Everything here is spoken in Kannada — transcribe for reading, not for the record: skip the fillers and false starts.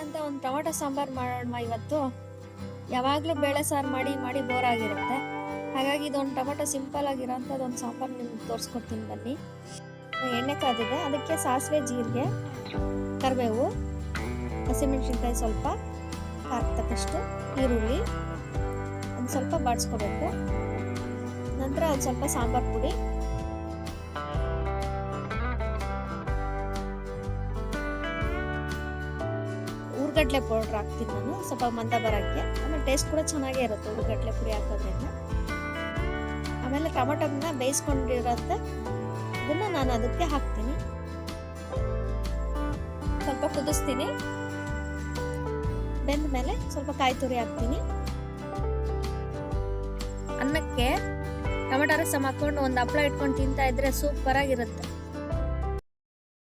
ಅಂತ ಒಂದು ಟೊಮೆಟೊ ಸಾಂಬಾರು ಮಾಡೋಣ ಇವತ್ತು. ಯಾವಾಗಲೂ ಬೇಳೆ ಸಾರು ಮಾಡಿ ಮಾಡಿ ಬೋರ್ ಆಗಿರುತ್ತೆ. ಹಾಗಾಗಿ ಇದೊಂದು ಟೊಮೆಟೊ ಸಿಂಪಲ್ ಆಗಿರೋಂಥದ್ದು ಒಂದು ಸಾಂಬಾರು ನಿಮ್ಗೆ ತೋರಿಸ್ಕೊಡ್ತೀನಿ ಬನ್ನಿ. ಎಣ್ಣೆ ಕಾದಿದೆ, ಅದಕ್ಕೆ ಸಾಸಿವೆ, ಜೀರಿಗೆ, ಕರಿಬೇವು, ಹಸಿಮೆಣಸಿನ್ಕಾಯಿ ಸ್ವಲ್ಪ, ಖಾರಕ್ಕೆ ತಕ್ಕಷ್ಟು ಈರುಳ್ಳಿ ಒಂದು ಸ್ವಲ್ಪ ಬಾಡಿಸ್ಕೋಬೇಕು. ನಂತರ ಒಂದು ಸ್ವಲ್ಪ ಸಾಂಬಾರು ಪುಡಿ, ಉರ್ಗಡ್ಲೆ ಪೌಡ್ರ್ ಹಾಕ್ತೀನಿ ನಾನು ಸ್ವಲ್ಪ ಮಂದ ಬರೋಕ್ಕೆ. ಆಮೇಲೆ ಟೇಸ್ಟ್ ಕೂಡ ಚೆನ್ನಾಗೇ ಇರುತ್ತೆ ಉರ್ಗಡ್ಲೆ ಪುಡಿ ಹಾಕೋದ್ರಿಂದ. ಆಮೇಲೆ ಟೊಮೆಟೊನ ಬೇಯಿಸ್ಕೊಂಡಿರುತ್ತೆ ಅದನ್ನು ನಾನು ಅದಕ್ಕೆ ಹಾಕ್ತೀನಿ. ಸ್ವಲ್ಪ ಕುದಿಸ್ತೀನಿ. ಬೆಂದ ಮೇಲೆ ಸ್ವಲ್ಪ ಕಾಯಿ ತುರಿ ಹಾಕ್ತೀನಿ. ಅನ್ನಕ್ಕೆ ಟೊಮೆಟೊ ರಸಂ ಹಾಕೊಂಡು ಒಂದು ಹಪ್ಪಳ ಇಟ್ಕೊಂಡು ತಿಂತಾ ಇದ್ರೆ ಸೂಪರ್ ಆಗಿರುತ್ತೆ.